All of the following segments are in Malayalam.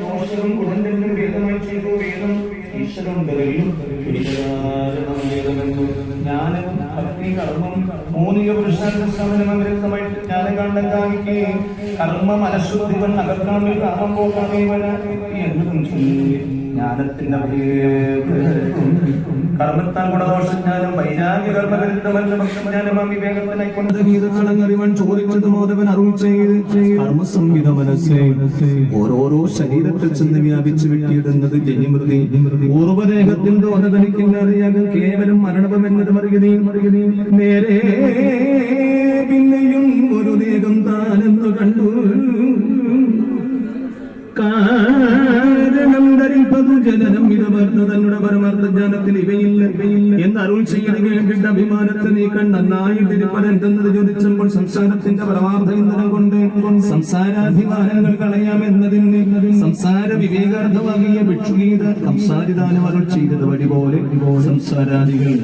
ദോഷവും ഉടനെന്നും വേദമായി ചെയ്തു. വേദം ഈശ്വരം ജ്ഞാനവും ഭക്തി കർമ്മം മൂന്നിക പുരുഷാർത്ഥമായിട്ട് ജ്ഞാനകാണ്ഡാക്കി കർമ്മ മനഃശുദ്ധിവൻ അകർക്കാണ്ടിൽ കാമം പോകാമേവന എന്നതും ജ്ഞാനത്തിന്റെ കർമ്മത്താൽ ഗുണദോഷജ്ഞാനം വൈരാഗ്യ കർമ്മവിരുദ്ധമല്ല ഭക്തജ്ഞാനം വിവേകത്തിനായിക്കൊണ്ട് ഗീതങ്ങളറിവൻ ചോദിച്ചത് മോദവൻ അരുൾ ചെയ്ത് കർമ്മസംഹിത മനസ്സേ ഓരോരോ ശരീരത്തിൽ ചെന്ന് വ്യാപിച്ചു വെട്ടിയിടുന്നത് ജനിമൃതി പൂർവ്വദേഹത്തിന്റെ ഒന്നതനിക്കില്ലാതെയാകും കേവലം മരണവും എന്നത് മറിയുകയും നേരെ പിന്നെയും ഒരു ദേഹം താനെന്ന് കണ്ടു കാരണം ധരിപ്പതു ജനനം ഇടവർന്ന് തന്നുടെ പരമാർത്ഥ ജ്ഞാനത്തിൽ ഇവയില്ല എന്ന് അരുൾ ചെയ്യാൻ വേണ്ടിയിട്ട് അഭിമാനത്തെ നീക്കാൻ നന്നായിട്ടിരിപ്പൻ എന്തെന്നത് ചോദിച്ചപ്പോൾ സംസാരത്തിന്റെ പരമാർത്ഥ ഇന്ധനം കൊണ്ട് സംസാരാഭിമാനങ്ങൾ കളയാം എന്നതിന് സംസാര വിവേകാർത്ഥമാകിയ ഭിക്ഷുഗീത സംസാരിദാനം അരുൾ ചെയ്തത് വഴി പോലെ സംസാരാദികൾ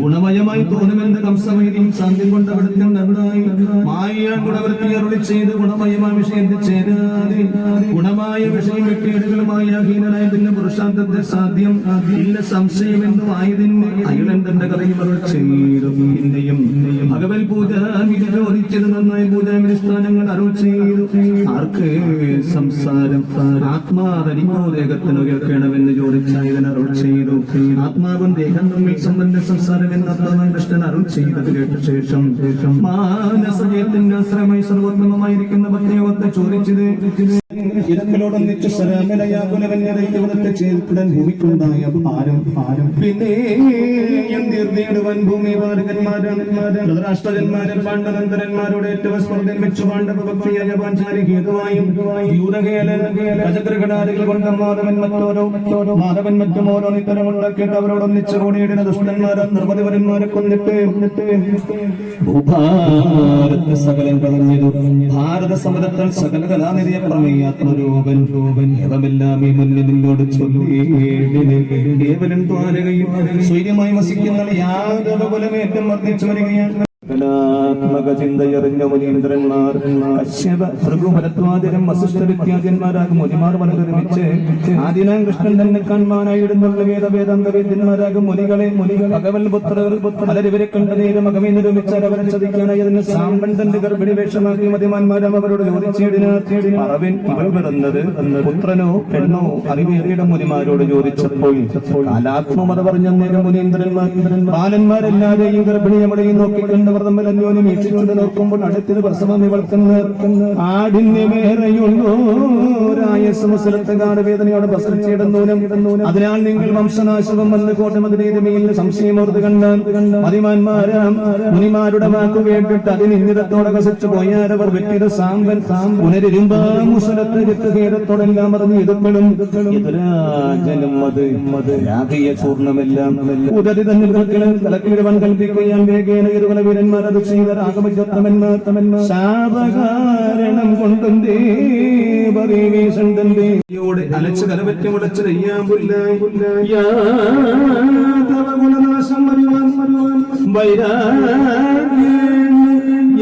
ഗുണമയമായി തോന്നുമെന്ന് കംസമൈതിയും സാന്ത്യം കൊണ്ട് അവിടുത്തെ നന്നായി മായ ഗുണവൃത്തി അരുളി ചെയ്ത് ഗുണമയമായ വിഷയത്തിൽ ചേരാതെ ഗുണമായ വിഷയം വെട്ടിയെടുകളുമായി ഹീനനായ പിന്നെ പുരുഷാന്തത്തെ സാധ്യം ഇല്ല സംശയമെന്നും ആയതിന് അയുളൻ തന്റെ കഥയും അരുൾ ചെയ്തു. പിന്നെയും ഭഗവത് പൂജ ചോദിച്ചത് നന്നായി പൂജാവിധി സ്ഥാനങ്ങൾ അരുൾ ചെയ്തു. ആർക്ക് സംസാരം ആത്മാതനിമോ ദേഹത്തിന് കേൾക്കണമെന്ന് ചോദിച്ചായതിന് അരുൾ ചെയ്തു. ആത്മാവും ദേഹം തമ്മിൽ സംബന്ധ സംസാരം എന്ന കൃഷ്ണൻ അരുൾ ചെയ്തത് കേട്ട ശേഷം മാനസജയത്തിന്റെ ആശ്രയമായി സർവോത്തമമായിരിക്കുന്ന ഭക്തിയോഗത്തെ ചോദിച്ചത് ഇരങ്ങളോടൊന്നിച്ച് സരാമലയാകുലവന്യതയുടെ ചേർക്കുടൻ ഭൂമിക്കുണ്ടായ ഭാരം പിന്നെ നേടുവാൻ ഭൂമി രാഷ്ട്രജന്മാരൻ പാണ്ഡവന്തരന്മാരോട് ഏറ്റവും സ്പർദ്ധം വെച്ചു പാണ്ഡവ ഭക്തിയായ പാഞ്ചാലി ഹേതുവായും യൂതകേലഗ്രഹണാദികൾ കൊണ്ട് മാധവൻ മറ്റും ഓരോ നിത്തരം ഉണ്ടാക്കിയിട്ട് അവരോടൊന്നിച്ച് കൂടിയിടുന്ന ദുഷ്ടന്മാരെ നിർമ്മതിവരന്മാരെ കൊന്നിട്ട് ഭൂഭാരത്തെ സകലം കളഞ്ഞതു. ഭാരത സമരത്തിൽ സകല കലാനിധിയെ പ്രമേയാത്മരൂപൻ ഏവമെല്ലാം ഈ മുന്നിൽ നിന്നോട് ചൊല്ലി കേവലം ദ്വാരകയും സ്വൈര്യമായി വസിക്കുന്ന യാതൊരു കുലമേറ്റം വർദ്ധിച്ചു വരികയാണ്. കലാത്മക ചിന്തയറിഞ്ഞ മുനീന്ദ്രന്മാർ കശ്യപ ഭൃഗുഭരത്വാദിനും വസിഷ്ഠവിദ്യാജന്മാരാകും മുനിമാർ മനൊരുമിച്ച് ആദിനാം കൃഷ്ണൻ തന്നെ കാണുവാനായിടുന്നുള്ള വേദവേദാന്തവേദ്യന്മാരാകും മുനികളെ ഭഗവൽ പുത്രർ പലരിവരെ കണ്ട നേരം അകമേ നിർമ്മിച്ചാൽ അവരെ ചതിക്കാനായി അതിന് സാമ്പൻ തന്റെ ഗർഭിണി വേഷമാക്കി മതിമാന്മാരാം അവരോട് ചോദിച്ചേടിനറവൻ ഇവൾ പിറന്നത് പുത്രനോ പെണ്ണോ അറിവേറിയുടെ മുനിമാരോട് ചോദിച്ചപ്പോൾ കാലാത്മമത പറഞ്ഞ നേരം മുനീന്ദ്രന്മാർ ബാലന്മാരെല്ലാതെയും ഗർഭിണിയമ്മടെയും നോക്കിക്കണ്ട നോക്കുമ്പോൾ അടുത്തത് പ്രസവം ഇവൾക്കുന്ന ആടിന് വേറെയുള്ളോരായ സമസ്തകാട് വേദനയോട് പ്രസരിച്ചിടുന്നൂനം. അതിനാൽ നിങ്ങൾ വംശനാശകം വന്ന് കോട്ടമതിയിൽ സംശയമോർത്ത് കണ്ടാൽ മതിമാന്മാരാം മുനിമാരുടെ വാക്കു കേട്ടിട്ട് അതിന് ഇന്നിടത്തോടെ കസിച്ചു പോയാരവർ വെട്ടിയത് സാമ്പൻ പുനരുരുമ്പാമുസലത്തേരത്തോടെല്ലാം മറന്ന് ഇതുക്കളും എതിരാജലും അത് രാഗീയ ചൂർണമെല്ലാം ഉദരി തന്നെ കലക്കിടുവാൻ കൽപ്പിക്കുകയാൻ വേഗേന ഇരുവല വീരന്മാർ അത് ചെയ്ത രാഗമജത്തമന്മാർ ശാപകാരണം കൊണ്ടും ദേവീശന്തോടെ അലച്ച് കലപറ്റി മുടച്ച്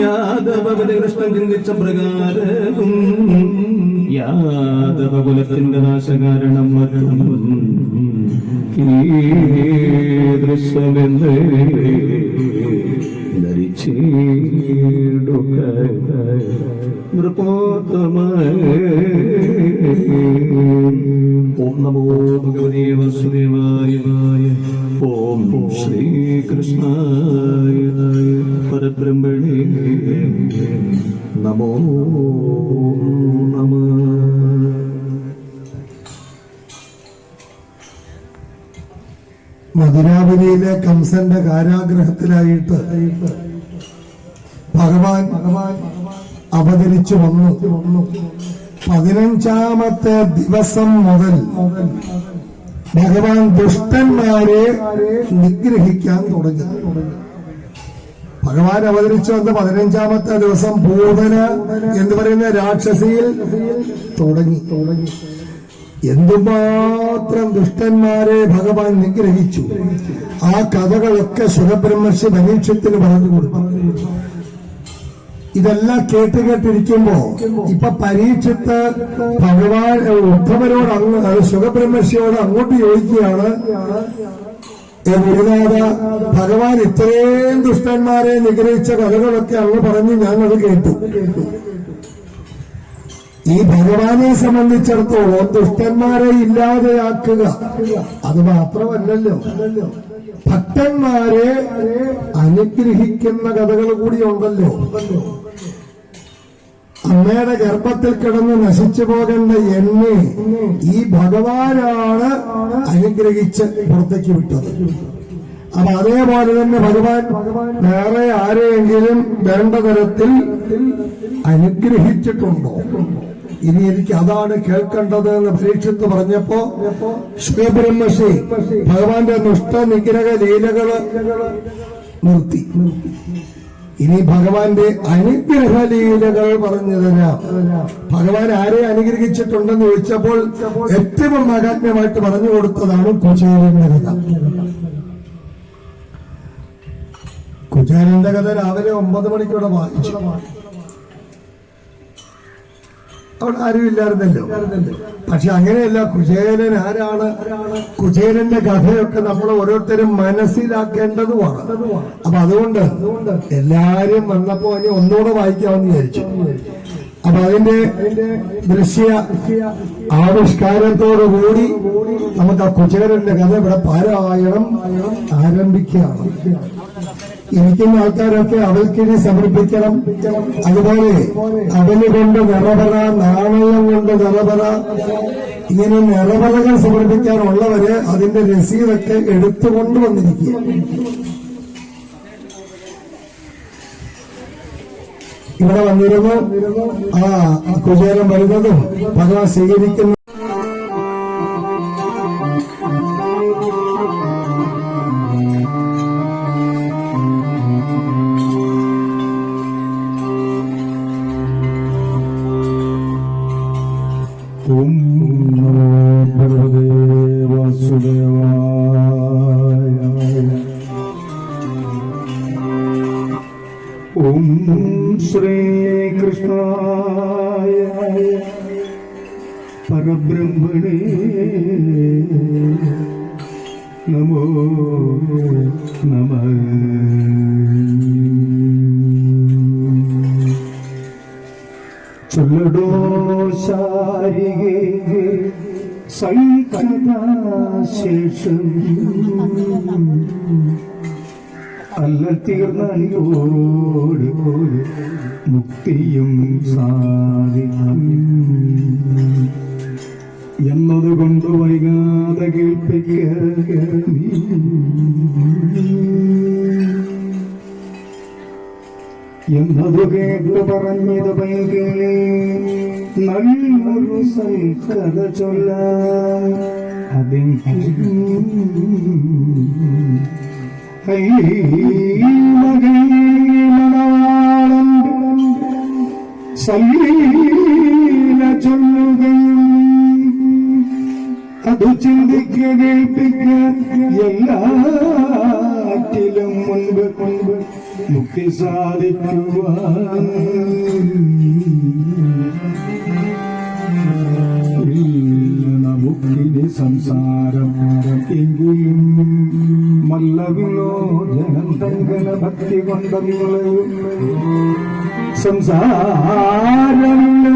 യാദവ കൃഷ്ണൻ ചിന്തിച്ച പ്രകാരവും യാദവ കുലത്തിന്റെ നാശകാരണം ദൃശ്യമെന്ന് ഓം നമോ ഭഗവതേ വാസുദേവായ ഓം ശ്രീകൃഷ്ണായ പരബ്രഹ്മണേ നമോ നമഃ. മധുരാപുരിയിലെ കംസന്റെ കാരാഗ്രഹത്തിലായിട്ട് ഭഗവാൻ അവതരിച്ചു വന്നു. 15ാമത്തെ ദിവസം മുതൽ ഭഗവാൻ ദുഷ്ടന്മാരെ നിഗ്രഹിക്കാൻ തുടങ്ങി. ഭഗവാൻ അവതരിച്ചു വന്ന 15ാമത്തെ ദിവസം പൂതന എന്ന് പറയുന്ന രാക്ഷസിയിൽ തുടങ്ങി. എന്തുമാത്രം ദുഷ്ടന്മാരെ ഭഗവാൻ നിഗ്രഹിച്ചു. ആ കഥകളൊക്കെ സുരബ്രഹ്മർഷി പരീക്ഷത്തിന് പറഞ്ഞു കൊടുത്തു. ഇതെല്ലാം കേട്ടിരിക്കുമ്പോ ഇപ്പൊ പരീക്ഷത്ത് ഭഗവാൻ ഉദ്ധവരോട് സുഖബ്രഹ്മർഷിയോട് അങ്ങോട്ട് ചോദിക്കുകയാണ്, ഗുരുനാഥ, ഭഗവാൻ ഇത്രയും ദുഷ്ടന്മാരെ നിഗ്രഹിച്ച കഥകളൊക്കെ അങ്ങ് പറഞ്ഞ് ഞാനത് കേട്ടു. ഈ ഭഗവാനെ സംബന്ധിച്ചിടത്തോളം ദുഷ്ടന്മാരെ ഇല്ലാതെയാക്കുക അത് മാത്രമല്ലല്ലോ, ഭക്തന്മാരെ അനുഗ്രഹിക്കുന്ന കഥകൾ കൂടിയുണ്ടല്ലോ. അമ്മയുടെ ഗർഭത്തിൽ കിടന്ന് നശിച്ചു പോകേണ്ട എന്നെ ഈ ഭഗവാനാണ് അനുഗ്രഹിച്ച് പുറത്തേക്ക് വിട്ടത്. അപ്പൊ അതേപോലെ തന്നെ ഭഗവാൻ വേറെ ആരെയെങ്കിലും വേണ്ട തരത്തിൽ അനുഗ്രഹിച്ചിട്ടുണ്ടോ? ഇനി എനിക്ക് അതാണ് കേൾക്കേണ്ടത് എന്ന് പരീക്ഷിത്ത് പറഞ്ഞപ്പോ ശുഖബ്രഹ്മർഷി ഭഗവാന്റെ നിഷ്ഠനിഗ്രഹ ലീലകള് നിർത്തി. ഇനി ഭഗവാന്റെ അനുഗ്രഹ ലീലകൾ പറഞ്ഞു തരാം. ഭഗവാൻ ആരെ അനുഗ്രഹിച്ചിട്ടുണ്ടെന്ന് ചോദിച്ചപ്പോൾ ഏറ്റവും മഹാത്മ്യമായിട്ട് പറഞ്ഞു കൊടുത്തതാണ് കുചേലന്റെ കഥ. കുചേലന്റെ കഥ രാവിലെ 9 മണിക്കൂടെ വായിച്ചു. അവിടെ ആരും ഇല്ലായിരുന്നല്ലോ. പക്ഷെ അങ്ങനെയല്ല, കുചേലൻ ആരാണ്? കുചേലന്റെ കഥയൊക്കെ നമ്മൾ ഓരോരുത്തരും മനസ്സിലാക്കേണ്ടതുമാണ്. അപ്പൊ അതുകൊണ്ട് എല്ലാരും വന്നപ്പോ ഇനി ഒന്നുകൂടെ വായിക്കാമെന്ന് വിചാരിച്ചു. അപ്പൊ അതിന്റെ ദൃശ്യ ആവിഷ്കാരത്തോടുകൂടി നമുക്ക് ആ കുചേലന്റെ കഥ ഇവിടെ പാരായണം ആരംഭിക്കുകയാണ്. ഇരിക്കുന്ന ആൾക്കാരൊക്കെ അവൽക്കിനി സമർപ്പിക്കണം. അതുപോലെ അവന് കൊണ്ട് നിറപറ, നാണയം കൊണ്ട് നിറപറ, ഇങ്ങനെ നിറപറകൾ സമർപ്പിക്കാനുള്ളവര് അതിന്റെ രസീതൊക്കെ എടുത്തുകൊണ്ടുവന്നിരിക്കുക. ഇവിടെ വന്നിരുന്നു ആ കുചേലൻ വരുന്നതും ഭഗവാൻ സ്വീകരിക്കുന്നു. ഓം നമോ ഭഗവതേ വാസുദേവായ. ഓം ശ്രീകൃഷ്ണായ പരബ്രഹ്മണേ നമോ നമഃ. ചൊല്ലടോ ശാരികേ സൈകഥാശേഷം അല്ല തീർന്നോട് മുക്തിയും സാധിക്കും എന്നതുകൊണ്ട് വൈകാതെ കേൾപ്പിക്ക. എന്നതു കേട്ട് പറഞ്ഞത് പൈകളെ നല്ലൊരു സൽക്കഥ ചൊല്ലാൻ മണവാളൻ സല്ലീല ചൊല്ലുകയും അത് ചിന്തിക്ക കേൾപ്പിക്ക എല്ലാറ്റിലും മുൻപ് മുക്തി സാധിക്കുവാൻ നമുക്കിനി സംസാരം എങ്കിലും മല്ലവിലോചനം തങ്കന ഭക്തി കൊണ്ടങ്ങളെയും സംസാരമില്ല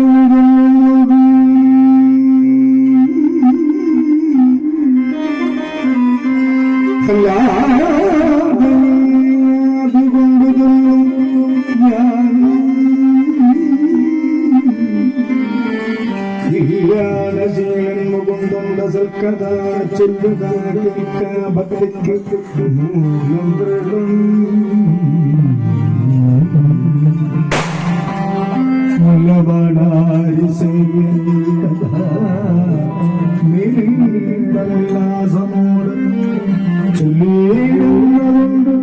കഥാ ചൊല്ലുക കേൾക്ക ഭക്തിക്ക് മൂലം ദൃഢം. മുലവടാരി സേവോല്ലാസമോട് ചൊല്ലിയിടുന്നുണ്ട്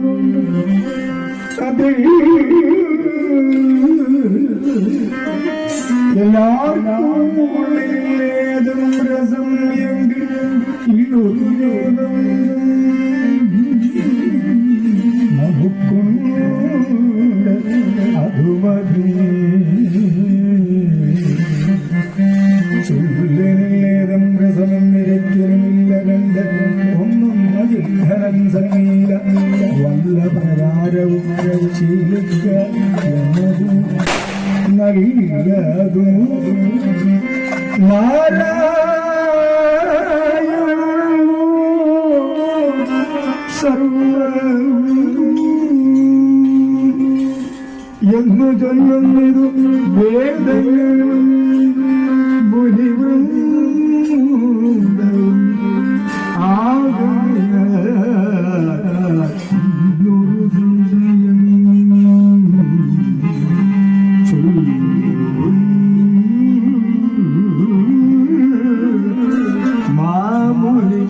എല്ലാവർക്കും ഉള്ളിലേതും രസം നമുക്കുണ്ട് അതുമതി. അകില്ലതു എന്ന് ചൊല്ലുന്നതു വേദങ്ങളും മുനിവൃന്ദവും മാമുനി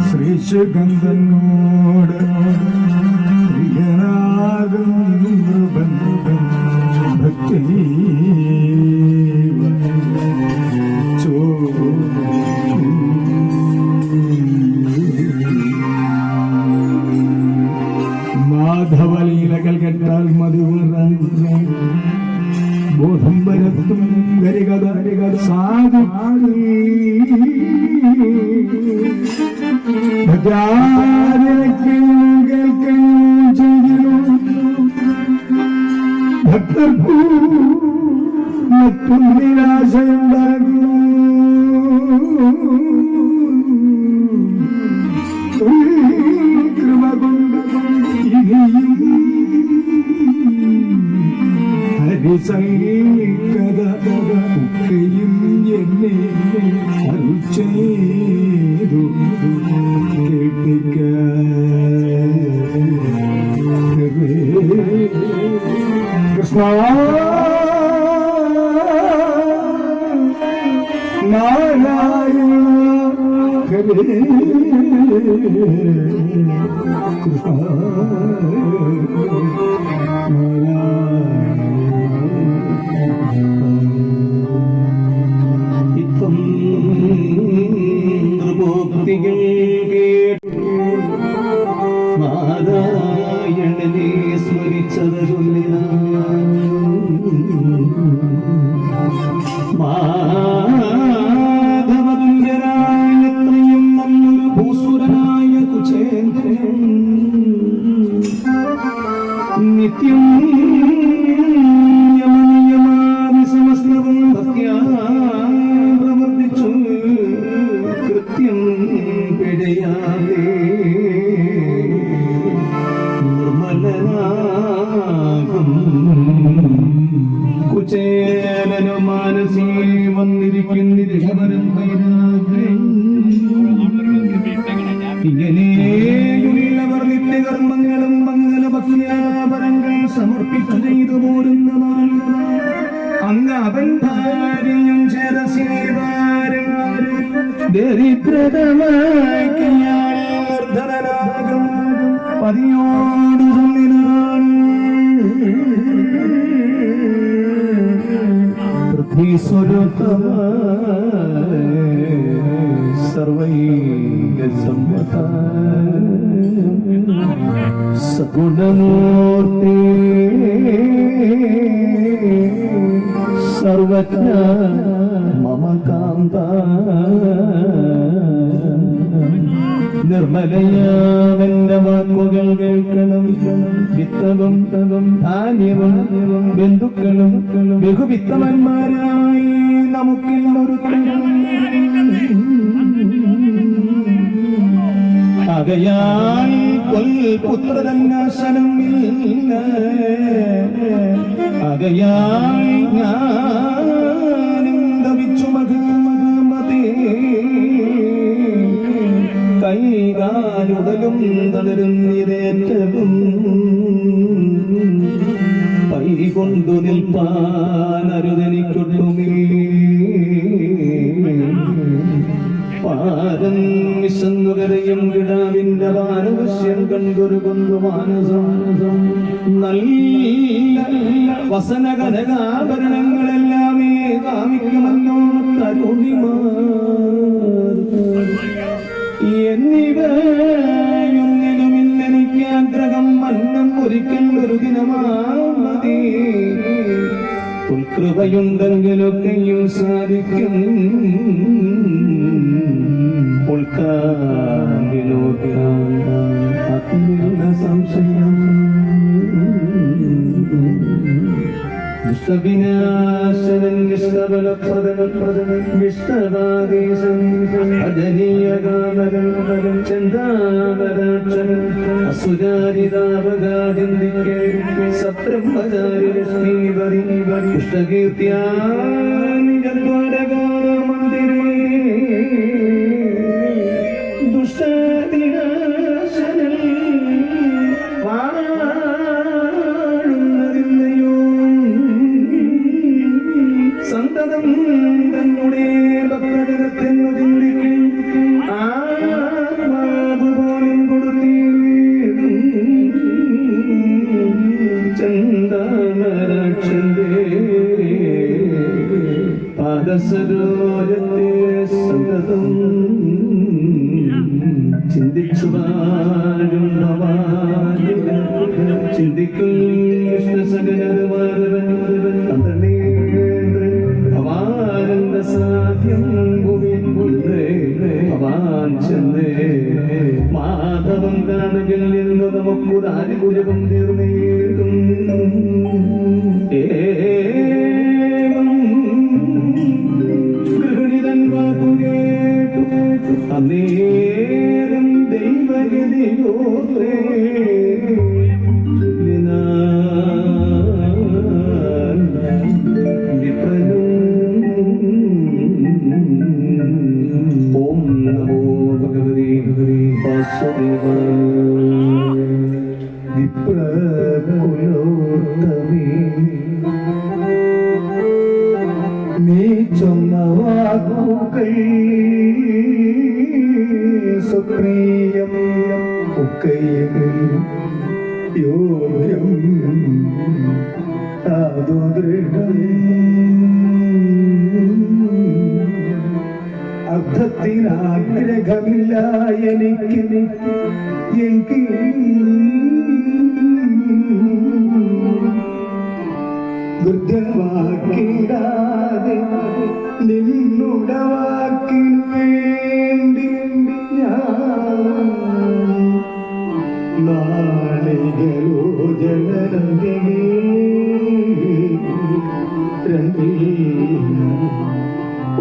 ശ്രീശുഗന്ധനോട് പ്രിയനാകും നൃപന്തം ഭക്തി മാധവലീലകൾ കേട്ടാൽ മധുവറാൻ ബോധം വരത്തും ഗരികഥ സാധു കേൾക്കുകയും ചെയ്തിരുന്നു ഭക്തർക്കു മറ്റും നിരാശയുണ്ടാകും കൃപ കൊണ്ട് ഇനിയും ഹരിസംഗീത ഒക്കെയും എന്നെ അരുൾ ചെയ്തു കേൾപ്പിക്ക കൃഷ്ണ നാരായണ ഹരേ കൃഷ്ണ ഇത്തം നൃപോക്തികൾ കേട്ടു നാരായണനെ സ്മരിച്ചത് ചൊല്ലിന മാധവതുല്യനായ എത്രയും നല്ലൊരു ഭൂസുരനായ കുചേന്ദ്രൻ നിത്യം യമനിയമാതി സമസ്തവും ഭക്ത്യാ പ്രവർത്തിച്ചു കൃത്യം പിഴയാതെ നിർമ്മലനാകും കുചേലനു മാനസീ വന്നിരിക്കുന്നിരവരും ഇങ്ങനെയുള്ളവർ നിത്യകർമ്മങ്ങളും മംഗളഭക്തിയാപരങ്ങൾ സമർപ്പിച്ചു ചെയ്തു പോരുന്ന അങ്ങ് അവൻ ഭാര്യയും ചേരസീവാരും ദരിദ്രതമാക്കും പതിയോട് ചൊല്ലിനാൻ സർവൈകസമ്മത സഗുണമൂർത്തി സർവജ്ഞ മമ കാന്ത നിർമ്മലയാമെന്റെ വാക്കുകൾ കേൾക്കണം വിത്തവും ധാന്യവും ബന്ധുക്കളും ബഹുവിത്തമന്മാരായി നമുക്കിന്നൊരു ആകയാൽ പുത്രരന്വേഷണം ഇല്ല ആകയാൽ ഞാനും ദവിച്ചു മകമതേ കൈകാലുടലും തളരുന്നിരേറ്റവും കൈകൊണ്ടു നിൽപ്പാനരുതെനിക്കൊട്ടുമേ പാരം വിശന്നുകരയും കിടാവിന്റെ വാനവശ്യം കണ്ടൊരു കൊണ്ടു മാനസം നല്ല വസനകനകാഭരണങ്ങളെല്ലാമേ കാമിക്കുമല്ലോ തരുണിമാർ എന്നിവയൊന്നിലുമില്ലെനിക്ക് ആഗ്രഹം മന്നം ഒരിക്കൽ ഒരു ദിനമാമതി ഉൾകൃപയുണ്ടെങ്കിലൊക്കെയും സാധിക്കും സംശയം ദുഷ്ടവിനാശനൻ നിഷ്ഠബലപ്രദൻ വിഷ്ണവാദീശൻ അജനീയകാമരൻ ചന്ദാമരാക്ഷൻ അസുരാരിതാപകാചിന്തിക്ക് സബ്രഹ്മചാരി ലക്ഷ്മീവരി പുഷ്ടകീർത്തിയാദ്വാരകാമന്ദിരേ ദുഷ്ടവിനാശനൻ വാഴുന്നതില്ലയോ സന്തതം തന്നുടേ ഭക്തജനത്തെന്നു ചിന്തിക്കും ആത്മാവ് പോലും കൊടുത്തീടും ചന്ദാമരാക്ഷന്റെ പാദസരോജത്തെ സന്തതം ചിന്തിച്ചു വാഴും ചിന്തിക്കും ഭവാനന്ദ സാധ്യം ഭവാൻ ചെന്നേ മാധവം കാണുകിൽ എന്ന് നമുക്കുദാരിപുരകം തീർന്നേടും ഗൃഹിതൻ വാക്കുകേട്ടു അന്നേരം ദൈവഗതിയോത്രേ ഓം നമോ ഭഗവതി വാസുദേവായ വിപ്രകുലോത്തമേ നീ ചൊന്ന വാക്കുകൾ സുപ്രിയം ഒക്കെയും യോഗ്യം ദൃഢം അർത്ഥത്തിനാഗ്രഹമില്ല എനിക്ക് എങ്കിൽ ദുർജവാക്കിടാതെ നിന്നുടെ വാക്കിനു വേണ്ടി ഞാൻ നാളികളോ ജനരേ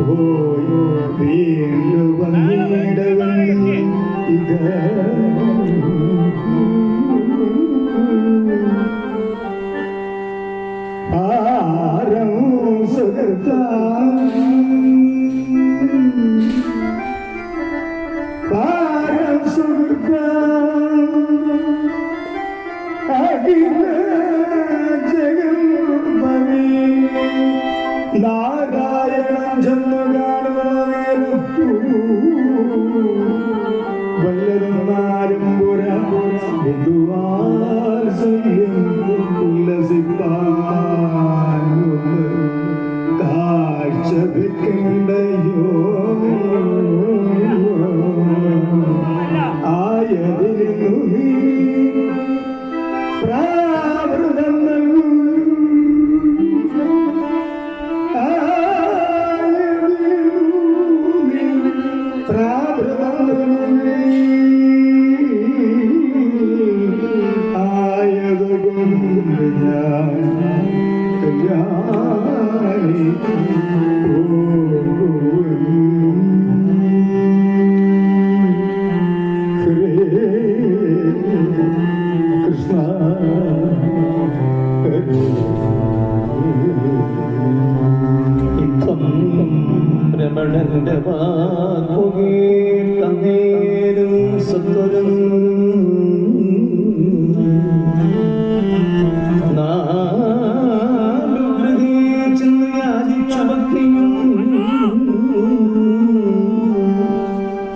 ഓയോ വീണ്ടു വന്നിടവൻ ഇത ആരം സുഹൃത്താം ആരം സുഹൃത്താം അഖില ജഗൽപതി നാരായണൻ ചെന്നു കാണുന്നേരത്തു വല്ലതുമാരും പുരാവാത്സല്യം ഉല്ലസിപ്പാൻ കാഴ്ച വെക്കണ്ടയോ ആയതിരുന്നു നീ പ്രാവൃതം രമണന്റെ വാക്കുകേ തന്നേരും സത്വരം നാലുകൃതി ചെന്ന് യാചിച്ച ഭക്തിയും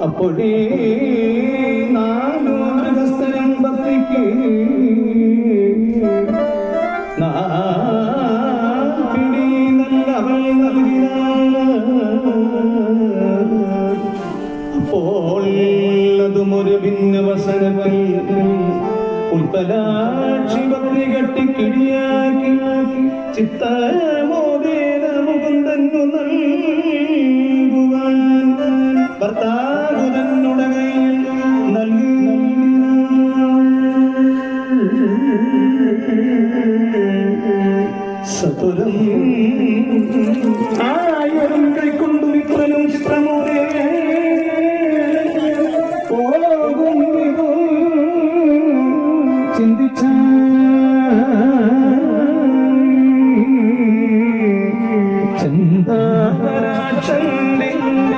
അപ്പോഴേ നാലു മൃഗസ്ഥലം ഭക്തിക്ക് പിടി നല്ലവൾ അപ്പോൾ അതുമൊരു ഭിന്നവസരത്തിൽ ഉൽപ്പലാക്ഷി ഭക്തി കെട്ടിക്കിടിയാക്കി ചിത്തമോദേന മുകുന്ദന്നു നൽകുവാൻ ഭർത്താകുതന്നുടെ കയ്യിൽ നൽകി സതുരം ആയൊരും കൈക്കൊണ്ടു മിത്രനും ചിത്രമോടെ പോകും ചിന്തിച്ച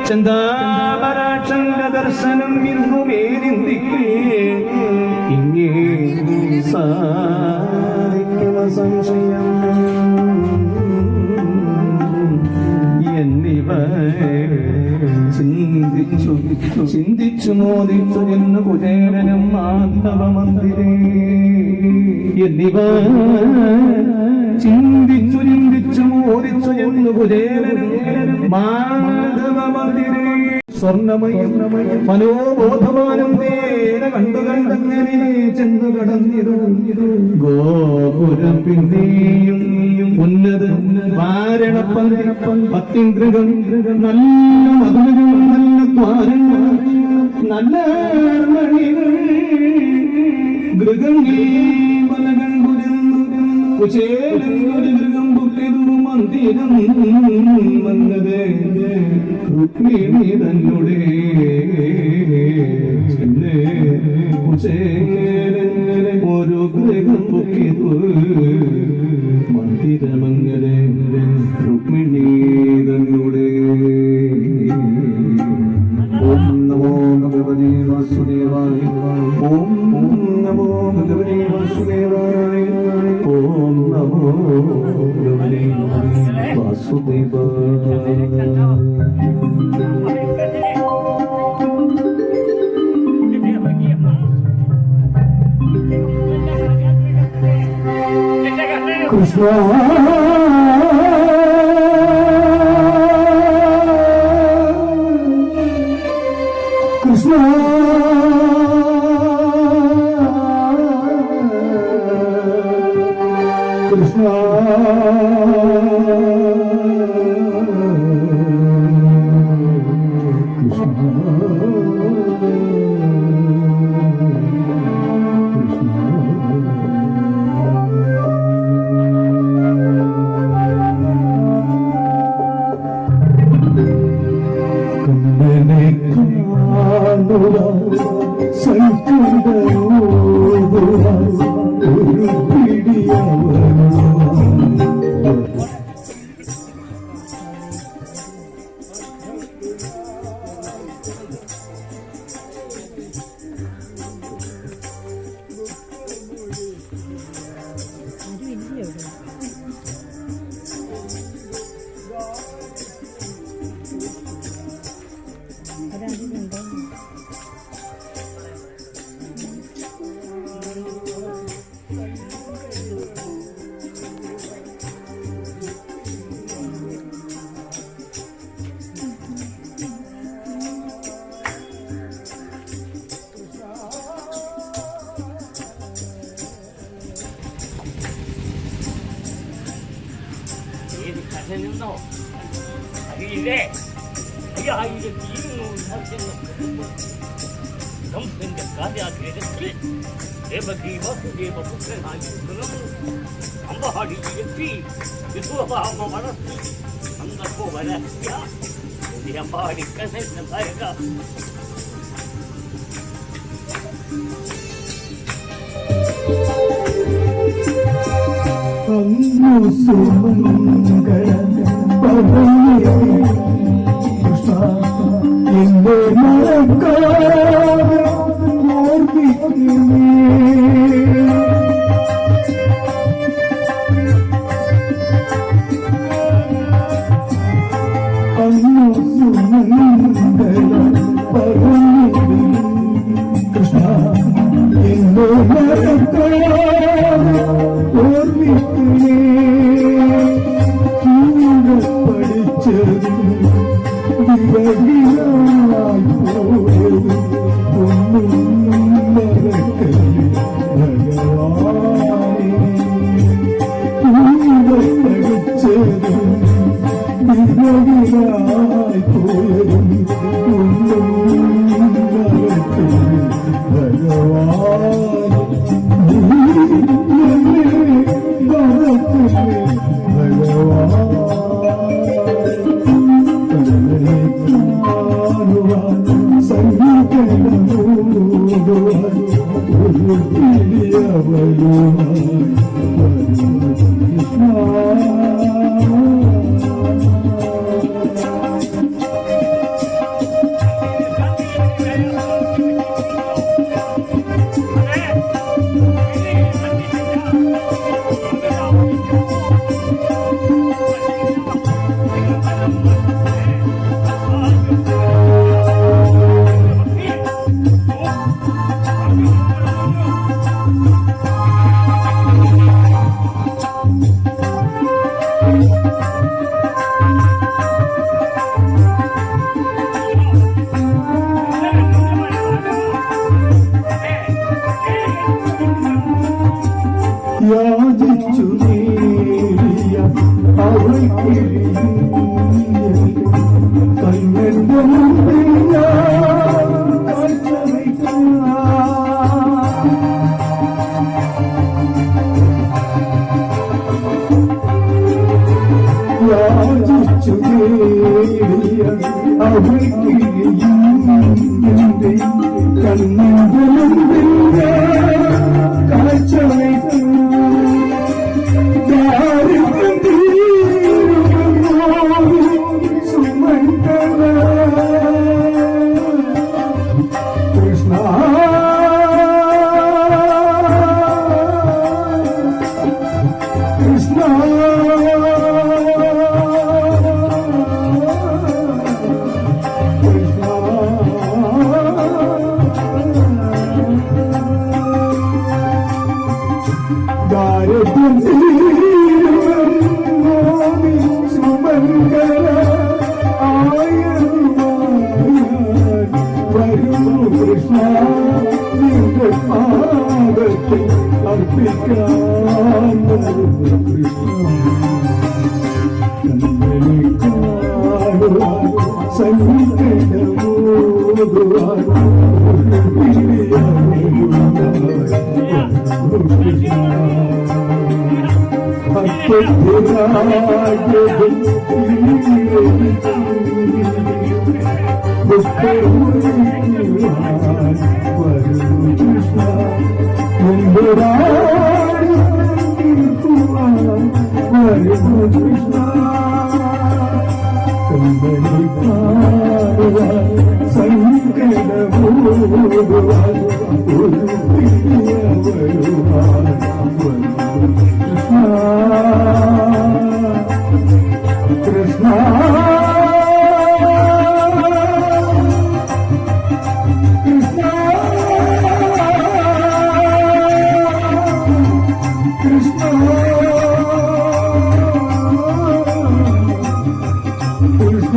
ചന്ദാപരാക്ഷന്റെ ദർശനം ഇന്നുമേരിന്തിക്ക് ഇങ്ങേ സാധിക്കുന്ന സംശയം എന്നിവ ചിന്തിച്ചു മോദിച്ചു എന്ന് കുചേരനും മാധവ മന്ദിരേ എന്നിവ ചിന്തിച്ചു മോദിച്ചു എന്ന് കുചേരനും മാധവ മന്ദിരേ സ്വർണമയം മനോബോധമാനം നേര കണ്ടങ്ങനെ ചെന്നു കടന്നിരുന്നു ഗോപുരം പിന്നെയും ഉന്നത വാരണപ്പൻ പത്തിങ്കൃകം നല്ല മധുരകൾ നല്ല ദ്വാരങ്ങൾ നല്ല ഗൃഹങ്ങൾ പലകൾ കുചേലൊരു ഗൃഹം പൊട്ടിയതു മന്ദിരം വന്നത് രുക്മിണി തന്നുടേ കുചേലൻ ഒരു ഗൃഹം പൊക്കിയതു മന്ദിരമങ്ങനെ രുക്മിണി തന്നുടേ. ഓം നമോ ഭഗവതേ വാസുദേവായ ഓം നമോ ഭഗവതേ വാസുദേവായ ഓം നമോ ഭഗവതേ വാസുദേവായ. കൃഷ്ണ കൃഷ്ണ കൃഷ്ണ നിന്നോ അറിയില്ലേ? അയ്യായിരം കംസന്റെ കാര്യാഗ്രഹത്തിൽ ദേവകി വസുദേവ പുത്രനായിരുന്നു അമ്പാടിയിലെത്തി വിശ്വഭാമ വളർത്തി അന്നപ്പോ വരസ്യ അമ്പാടി കസന്ന ഭയക കൃഷ്ണ എന്റെ മറക്കാതെ ഓർമ്മിക്കുന്നേ കൃഷ്ണ എന്റെ മറക്കാതെ ഓർമ്മിക്കുന്നേ പഠിച്ചതും ഭഗവാൻ കണ്ണെന്റെ മുമ്പിൽ ഞാൻ കാഴ്ചവയ്ക്കാം. യാചിച്ചു നേടിയ അവയ്ക്ക് എന്റെ കണ്ണിന്റെ മുമ്പിൽ ഞാൻ കാഴ്ചവയ്ക്കും. ദാരിദ്ര്യം തീരുമെന്നോ സുമംഗല കൃഷ്ണ കൃഷ്ണ ദാരിദ്ര്യം തീരുമെന്നോ സുമംഗല വരുന്നു കൃഷ്ണ നിന്റെ പാദത്തിൽ അർപ്പിക്കാൻ കൃഷ്ണ. കണ്ണനെ കാണുവാൻ സംഗീതമോതുവാൻ കൃഷ്ണ കൃഷ്ണ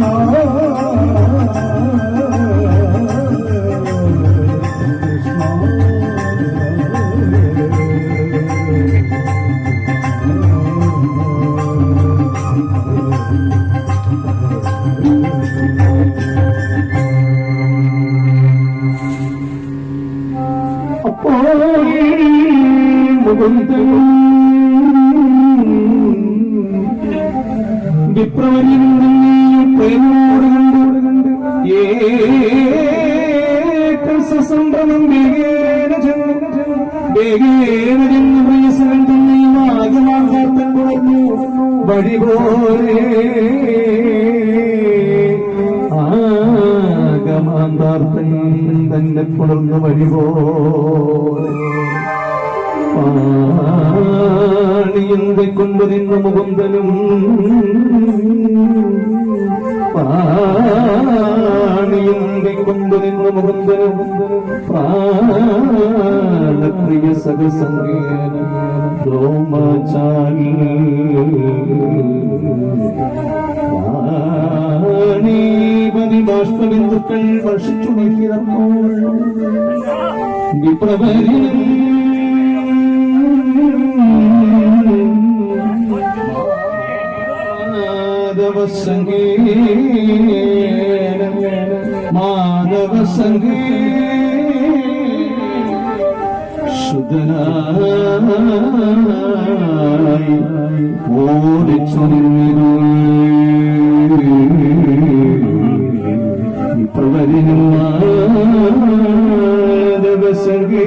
വിപ്രവര്യനും പ്രേമോട് കണ്ട് ഏകസംഭ്രമം വേഗേന ചെന്ന് പ്രിയസകൻ തന്നെയും ആകമാർഗാർത്ഥം കുറഞ്ഞു വഴി പോലെ ആകമാന്താർത്ഥം തന്നെ പുണർന്നു വഴി പോലെ പാണിയന്തെ കൊണ്ടുനിന്ന മുകുന്ദനും പാണിയന്തെ കൊണ്ടുനിന്ന മുകുന്ദനും പ്രാണപ്രിയ സകസംഗേന രോമാചാരി പാണീപതി ബാഷ്പബിന്ദുക്കൾ വർഷിച്ചു നോക്കിയപ്പോൾ വിപ്രവര്യനും മാധവ സംഗീ ശുദ്ധനായി ഓടിച്ചു നിന്നിരു പ്രവരിനും മാധവ സംഗീ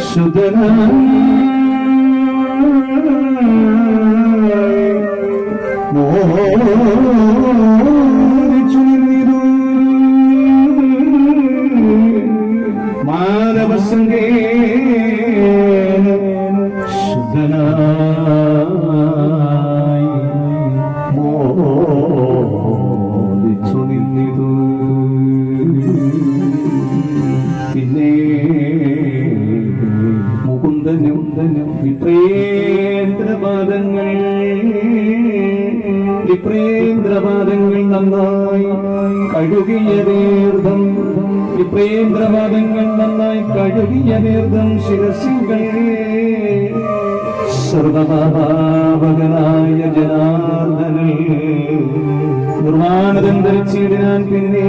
ശുദ്ധനായി മാനവ സംഗേന ശുദ്ധനായി മോദിച്ചു നിന്നിതു. പിന്നെ മുകുന്ദനും വിപ്രേന്ദ്രപാദങ്ങൾ വിപ്രേന്ദ്രപാദങ്ങൾ നന്നായി കഴുകിയ തീർത്ഥം വിപ്രേന്ദ്രപാദങ്ങൾ നന്നായി കഴുകിയ തീർത്ഥം ശിരസുകൾ സർവപാപകനായ ജനാർദ്ദനൻ നിർവാണതം ധരിച്ചിടാൻ പിന്നെ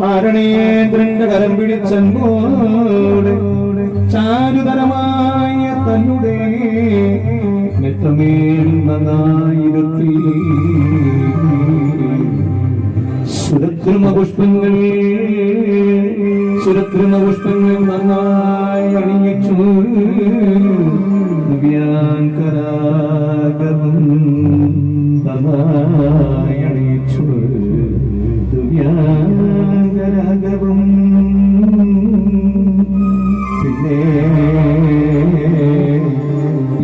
ആരണേന്ദ്രന്റെ കരം പിടിച്ചൻപോട് ചാരുതരമായ തന്നുടെ മെത്തമേൽ നന്നായിരുത്തി സുരത്രിമ പുഷ്പങ്ങൾ നന്നായി അണിയിച്ചു ദിവ്യാങ്കരാഗവും നന്നായി അണിയിച്ചു ദിവ്യാങ്കരാഗവും പിന്നെ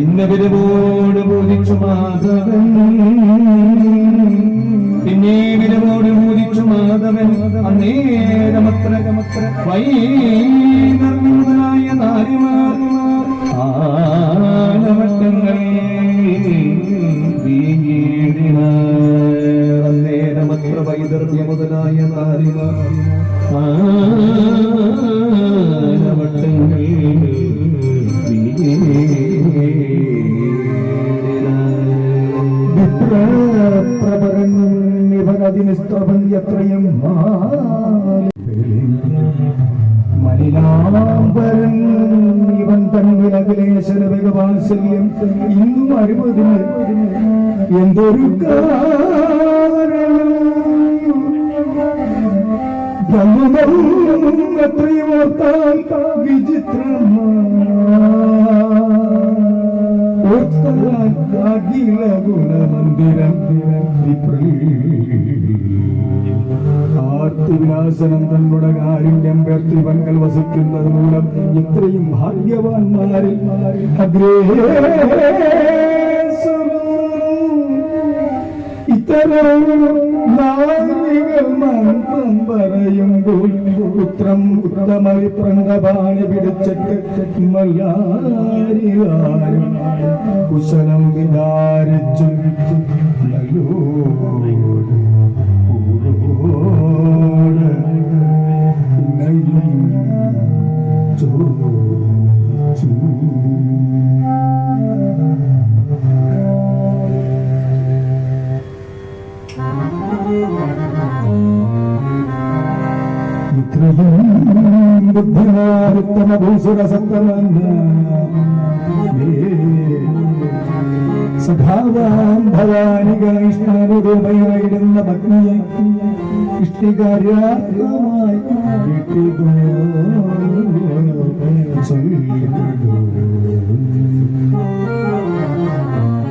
ഇന്നവിരവോട് ബോധിച്ചു മാധവൻ പിന്നെ വിരവോട് ബോധിച്ചു മാധവൻ അന്നേരമത്ര വൈകുന്നതായ നാരിമാർ ആനവട്ടങ്ങൾ അന്നേരമത്ര വൈദർഭ്യ മുതലായ നാരിമാർ ആനവട്ടങ്ങൾ എത്രയും മലിനാംബരൻ ഇവൻ തന്നിലകലേശന ഭഗവാത്സല്യം ഇന്നും അരുപതിന് എന്തൊരു കാരണം എത്രയും ഓർത്താൽ അഖില ഗുണമന്ദിരം ആർത്തിവിനാശനം തന്നുടെ കാരുണ്യം പേർത്തിവൻകൾ വസിക്കുന്നത് മൂലം ഇത്രയും ഭാഗ്യവാന്മാരിൽ ഇത്തരം നാരികൾ മന്ത്രം പറയുമ്പോൾ ഉത്തമവിപ്രംഗപാണി പിടിച്ചിട്ട് മല്ലാരികാരും കുശലം വിചാരിച്ചു സഖാവാം ഭവാനിക ഇഷ്ടാനുരൂപയായിടുന്ന ഭഗ്നിയെ ഇഷ്ടികാര്യാത്മമായി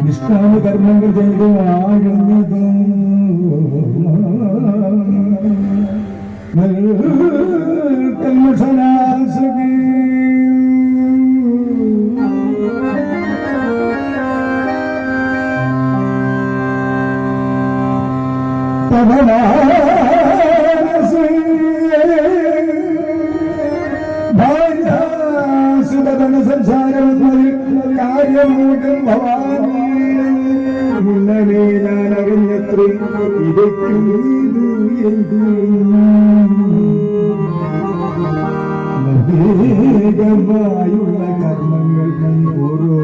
നിഷ്കാമകർമ്മങ്ങൾ ചെയ്തു ആഴുന്നതും കൽമഷനാസകി ഭാര്യാസുതന സംസാരമെന്നതിൽ കാര്യമൂലം ഭവാനി മുന്നമേ ഞാൻ അറിഞ്ഞത്ര ഇതൊക്കെ വേഗമായുള്ള കർമ്മങ്ങൾ ഓരോ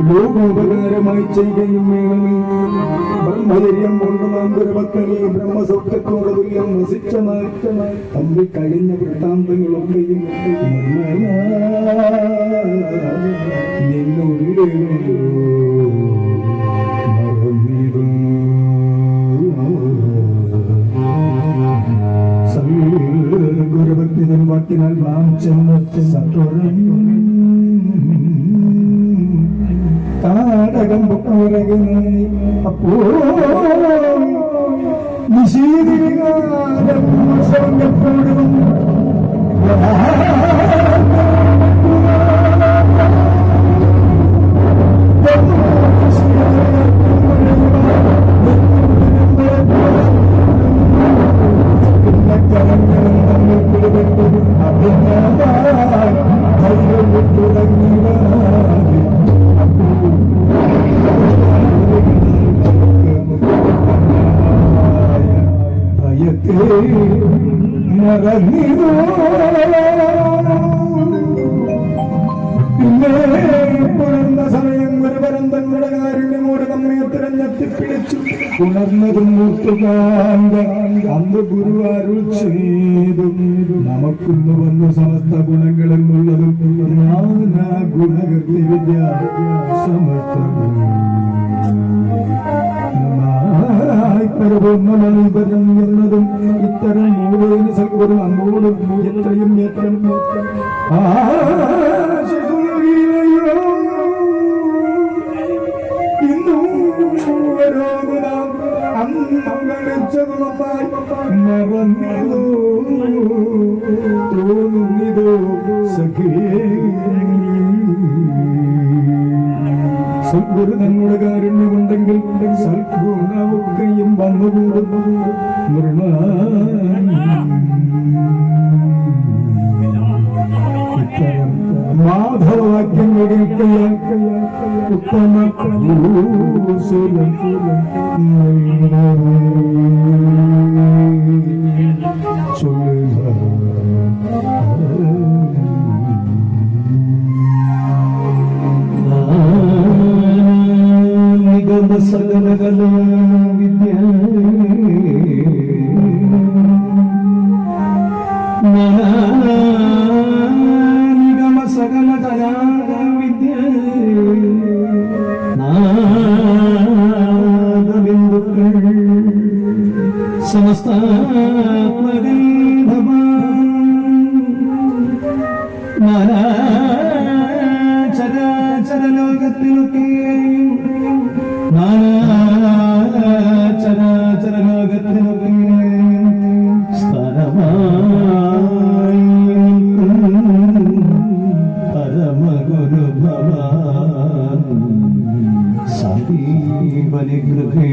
ലോകോപകാരമായി ചെയ്യുകയും വേണമെന്ന് ബ്രഹ്മചര്യം കൊണ്ട് നാം ഗുരുഭക്തനെയും ബ്രഹ്മസൗഖ്യത്തോട് തുല്യം വസിച്ച മാറ്റമായി തമ്മിൽ കഴിഞ്ഞ വൃത്താന്തങ്ങളൊക്കെയും ഗുരുഭക്തിതൻ വാക്കിനാൽ നാം ചെന്നെത്തി സത്വരം താടകം പൊക്കുറകുന്നായി അപ്പോ നിശീതികാലം എപ്പോഴും കരങ്ങളും തമ്മിൽ പിടിപെട്ടു അഭിനന്ദ മറന്നിരോ പിന്നെ പുലർന്ന സമയം ഒരു പരന്തങ്ങളുടെ കാരുണ്യമോട് നമ്മെ തിരഞ്ഞെത്തിപ്പിടിച്ചു ഉണർന്നതും മൂത്തുകാന്റെ അന്ന് ഗുരു അരുൾ ചെയ്തു നമുക്കിന്ന് വന്നു സമസ്ത ഗുണങ്ങളെന്നുള്ളതും നാനാ ഗുണകൃതി വിദ്യ സമസ്ത പരിപൂർണമായി എന്നതും ഇത്തരം മൂലയിന് സൽഗുരു അങ്ങോടും എത്രയും എത്രയും ഇന്നും ഓരോ ഗുണം അന്നളിച്ചതുമായി മറന്നിതോ തോന്നുന്നിതോ സഖേ സദ്ഗുരു നമ്മുടെ കാരുണ്യമുണ്ടെങ്കിൽ സൽഗുണമൊക്കെയും വന്നുകൂടുന്നു ഇത്തരം മാധവവാക്യങ്ങൾ കേൾക്കയാൽ ഉത്തമ സകല വിദ്യ നിഗമ സകല വിദ്യ നാദബിന്ദുക്കൾ സമസ്താത്മഗന്ധമ ചരാചരലോകത്തിലൊക്കെ ചരാചരലോകത്തിലൊക്കെ സ്ഥലമായി പരമഗുരു ഭവാൻ സന്ദീപനിഗൃഹേ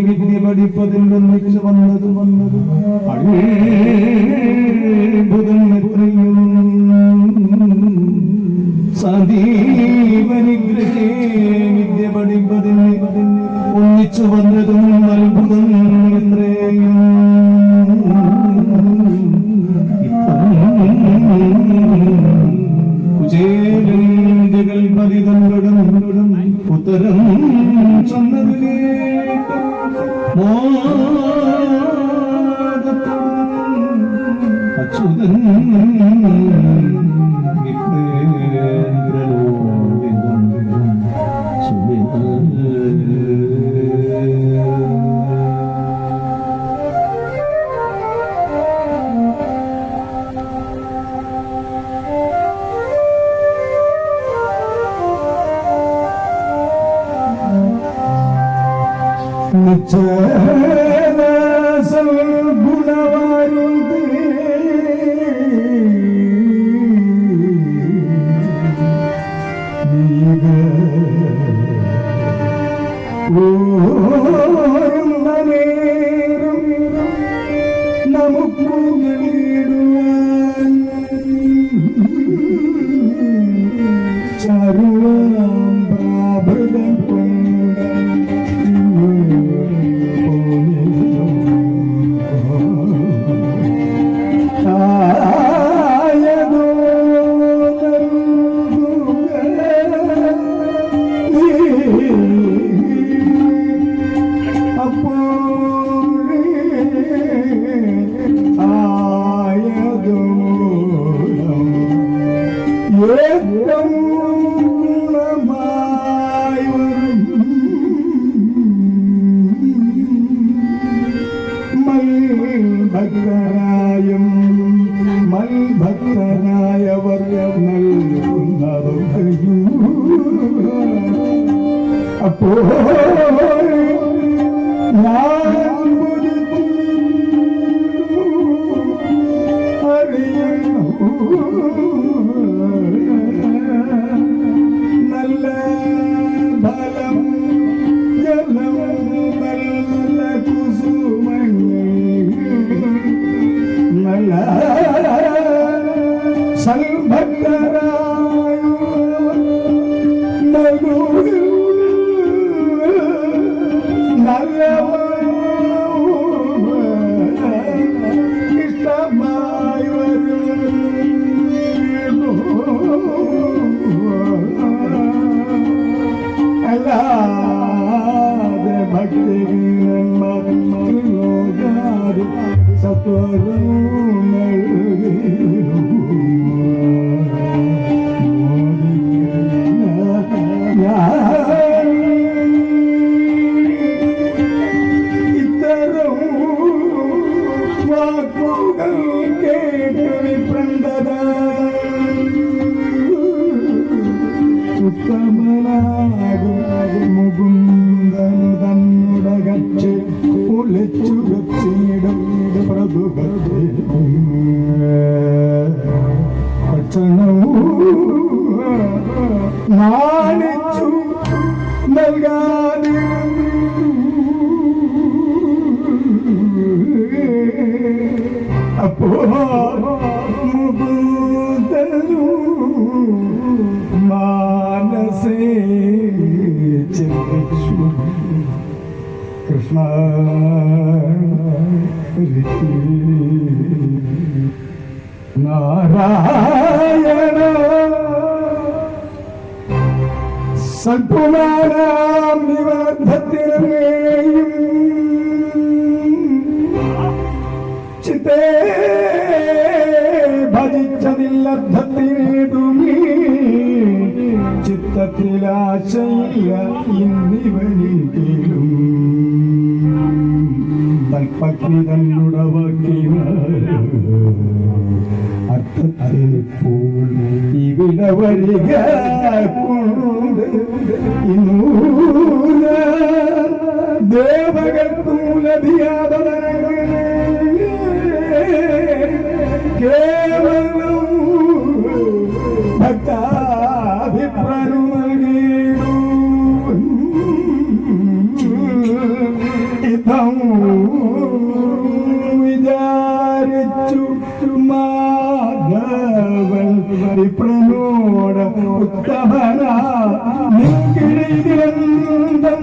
വിദ്യ പഠിപ്പതിൽ ഒന്നിച്ചു വന്നതും അത്ഭുതം എത്രയും സന്ദീപനിഗ്രഹേ വിദ്യ പഠിപ്പതിന് ഒന്നിച്ചു വന്നതും അത്ഭുതം എത്രയും കുചേലകൾ പതിതം ഉത്തരം ചന്ദ്രേ അച്യുതൻ ഭക്തരായവർ അപ്പോൾ നല്ല ഫലം ജലം നല്ല കുസുമങ്ങൾ നാണിച്ചു നൽകാതെ അപ്പോ മുകുന്ദനു മാനസേ ചിന്തിച്ചു കൃഷ്ണ നാരായണ സൽപുമാനാം നിവർദ്ധത്തിനേയും ചിത്തേ ഭജിച്ചതില്ലർത്ഥത്തിനേതുമീ ചിത്തത്തിലാശയില്ല ഇന്നിവനിലും തൽപത്നി തന്നുടവക്കിന അർത്ഥത്തിൽ ഇവിടെ വരിക കൊണ്ട് ഇന്നൂല ദേവകൾക്കും ലഭിയാതനങ്ങളെ കേവലം ഭക്താഭിപ്രായം നൽകിയിടൂ ഇതം വിചാരിച്ചു മാധവൻ വിപ്രനോട് ഉത്തമന നിങ്കിഴിതിരന്തം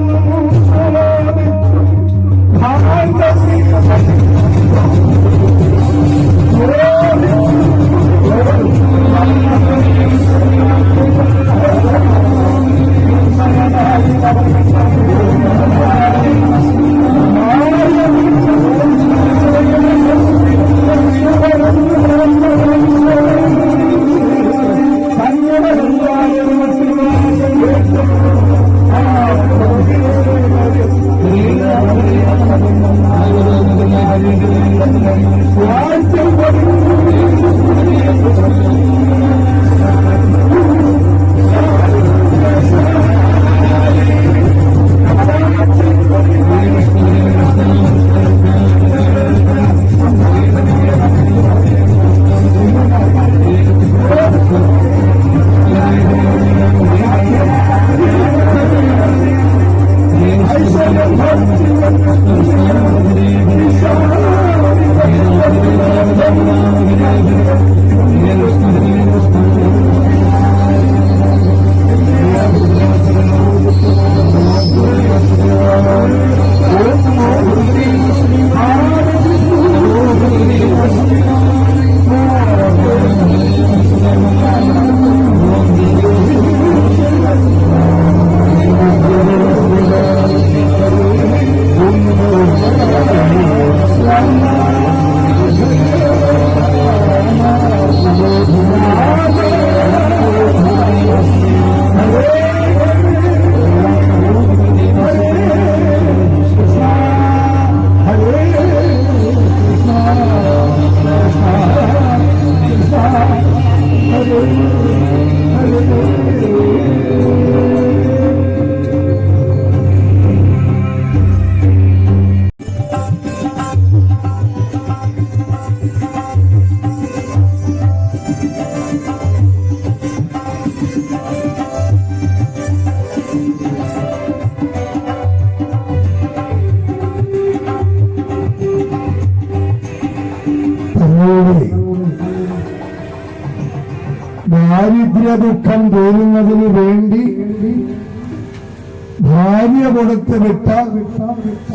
ദാരിദ്ര്യ ദുഃഖം തീരുന്നതിന് വേണ്ടി ഭാര്യ കൊടുത്ത് വിട്ട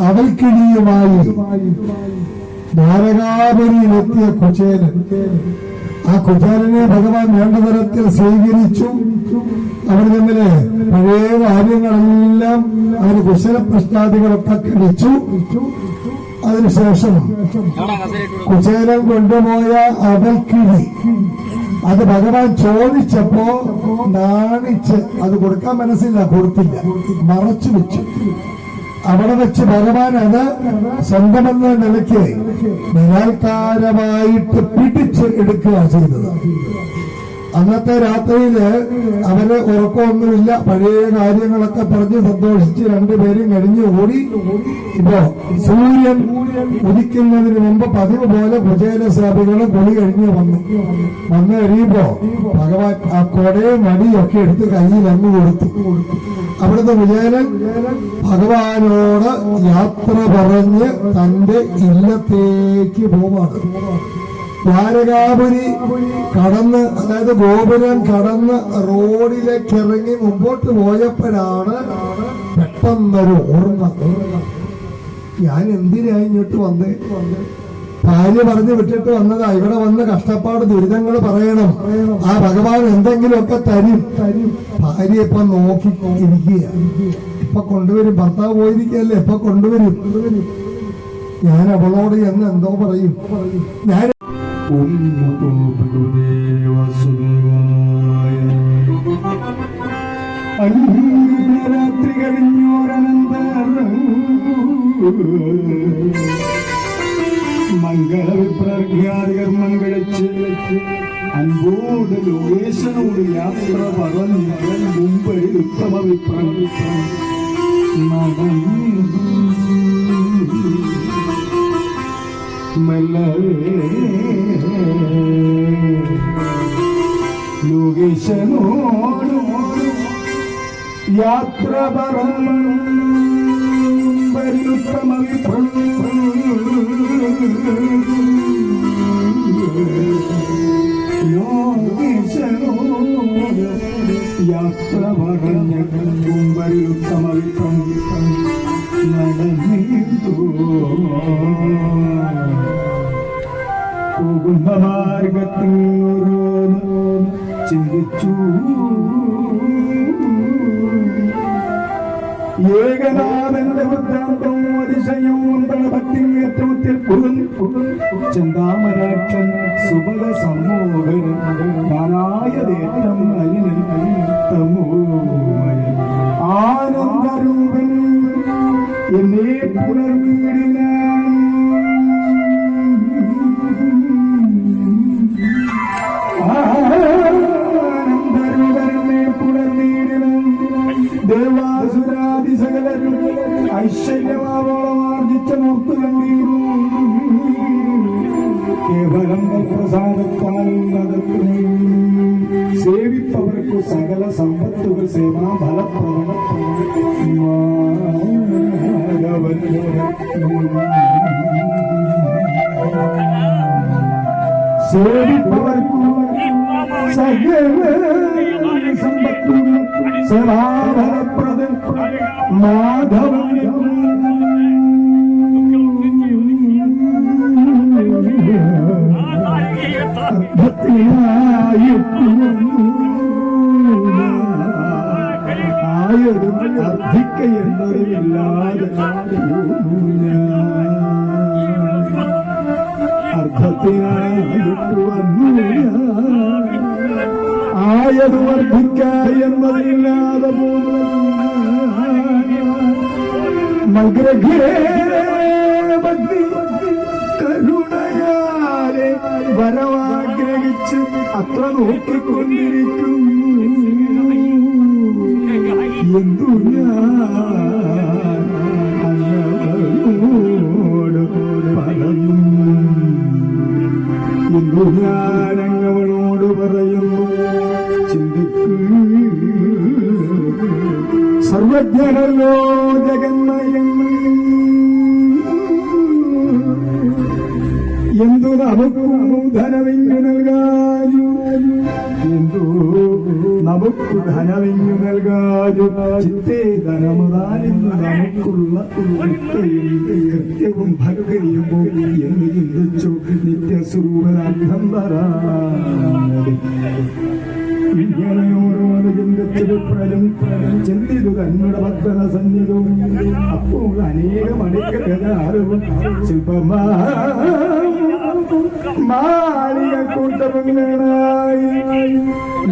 അവൽക്കിടിയുമായി ദ്വാരകാപുരിയിലെത്തിയ കുചേലൻ ആ കുചേലനെ ഭഗവാൻ വേണ്ട തരത്തിൽ സ്വീകരിച്ചു. അവർ തമ്മില് പഴയ കാര്യങ്ങളെല്ലാം അവര് കുശല പ്രശ്നാദികളൊക്കെ കഴിച്ചു. അതിനുശേഷം കുചേലൻ കൊണ്ടുപോയ അവൽക്കിഴി അത് ഭഗവാൻ ചോദിച്ചപ്പോ നാണിച്ച് അത് കൊടുക്കാൻ മനസ്സില്ല, കൊടുത്തില്ല, മറച്ചു വെച്ചു. അവിടെ വെച്ച് ഭഗവാൻ അത് സ്വന്തമെന്ന നിലയ്ക്ക് നിരാൽക്കാരമായിട്ട് പിടിച്ച് എടുക്കുക ചെയ്തത്. അന്നത്തെ രാത്രിയില് അവര് ഉറക്കമൊന്നുമില്ല, പഴയ കാര്യങ്ങളൊക്കെ പറഞ്ഞ് സന്തോഷിച്ച് രണ്ടുപേരും കഴിഞ്ഞു ഓടി. ഇപ്പോ സൂര്യൻ ഉദിക്കുന്നതിന് മുമ്പ് പതിവ് പോലെ കുചേലസ്വാമികള് കുളി കഴിഞ്ഞ് വന്നു കഴിയുമ്പോ ഭഗവാൻ ആ കൊടയും മടിയൊക്കെ എടുത്ത് കയ്യിൽ അങ്ങ് കൊടുത്തു. അവിടുന്ന് കുചേലൻ ഭഗവാനോട് യാത്ര പറഞ്ഞ് തന്റെ ഇല്ലത്തേക്ക് പോവാണ്. ദ്വാരകാപുരി കടന്ന്, അതായത് ഗോപുരം കടന്ന് റോഡിലേക്ക് ഇറങ്ങി മുമ്പോട്ട് പോയപ്പോഴാണ് പെട്ടെന്നൊരു ഓർമ്മ, ഞാൻ എന്തിനാ ഇങ്ങോട്ട് വന്നേ? ഭാര്യ പറഞ്ഞു വിട്ടിട്ട് വന്നതാ. ഇവിടെ വന്ന് കഷ്ടപ്പാട് ദുരിതങ്ങൾ പറയണം, ആ ഭഗവാൻ എന്തെങ്കിലുമൊക്കെ തരും. ഭാര്യ ഇപ്പൊ നോക്കി ഇരിക്കുക, ഇപ്പൊ കൊണ്ടുവരും. ഭർത്താവ് പോയിരിക്കല്ലേ, ഇപ്പൊ കൊണ്ടുവരും. ഞാൻ അവളോട് എന്ന് എന്തോ പറയും. ഞാൻ രാത്രി കഴിഞ്ഞോരനന്തരം മംഗളവിപ്രഖ്യാതികർമ്മം കഴിച്ച് അൻപോട് ലോകേശനോട് യാത്ര പറഞ്ഞ് മുമ്പൊരു ഉത്തമവിപ്രം ലോകേശനോട് യാത്ര പറഞ്ഞുത്തമവിപ്രം ലോകേശനോട് യാത്ര പറഞ്ഞ മുമ്പൊരുത്തമവിപ്രം നടന്നിട്ടു. പോകുന്ന മാർഗത്തിൽ ചിന്തിച്ചു, ഏകനാഥന്റെ വൃത്താന്തവും അതിശയവും ഭക്തിയും ഏറ്റവും ചിന്താമരാക്ഷൻ സുബല സമ്മോഹനം നാനായതേറ്റം അരിനൻ തമോമയ ആനന്ദരൂപൻ എന്നെ പുനർവീടിന ദേവാസുരാദി സകലരും ഐശ്വര്യമാവോളം ആർജിച്ച നോർത്തു കണ്ടീരും കേവലം പ്രസാദത്താൽ നടത്തുന്നു. സേവിപ്പവർക്ക് സകല സമ്പത്തുകൾ സേവാ ഫലപ്രദം സേവിപ്പവർക്ക് സകല സമ്പത്തുകൾ സേവാഫലപ്രദം മാധവൻ ആയതും അർദ്ധിക്ക എന്നറിവില്ലാതെ അർത്ഥത്തിനായിട്ടു വന്നു ആയതു വർദ്ധിക്ക എന്നതില്ലാതെ മഗ്രഘേരഭക്തി കരുണയാലെ വരവാഗ്രഹിച്ച് അത്ര നോക്കിക്കൊണ്ടിരിക്കും. എന്തു ഞാനോട് പറഞ്ഞു, എന്തു ഞാനങ്ങവളോട് പറയുന്നു. സർവജ്ഞനല്ലോ ജഗന്മയം, എന്തു നമുക്കു ധനവിഞ്ഞു നൽകാനും, എന്തു നമുക്കു ധനവിഞ്ഞു നൽകാൻ ചിത്തേ ധനമതാനിന്ന് നമുക്കുള്ള കൃത്യവും ഭക്തിയും എന്ന് ചിന്തിച്ചു നിത്യസ്വരൂപനാഗ്രഹം ഇങ്ങനെ ഓരോന്ന് ചിന്തിച്ചതും ചിന്തിതു തന്നോട് ഭക്തന സന്നിധവും അപ്പോൾ അനേക മണിക്കറിവും ശില്പമാ മാളിക കൂട്ടമുങ്ങളായി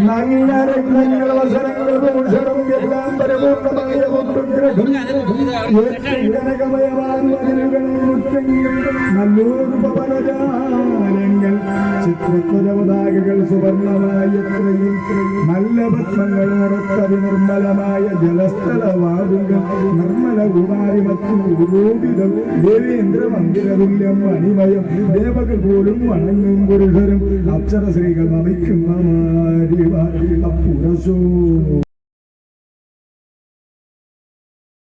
നല്ല രംഗങ്ങൾ അവസരങ്ങൾ ഭൂഷണം എല്ലാം പരമോന്നമായ നല്ലൂർപലജാലങ്ങൾ ചിത്രക്കുരവതാകകൾ സുവർണമായ എത്രയും നല്ല പത്മങ്ങളോടൊത്തതി നിർമ്മലമായ ജലസ്ഥലവാതുകൾ നിർമ്മല കുമാരി മറ്റും രൂപിതം ദേവേന്ദ്ര മന്ദിരതുല്യം അണിമയം ദേവകൾ പോലും വണങ്ങും പുരുഷരും അപ്സര സ്ത്രീകൾ നമിക്കുന്ന പുരശോ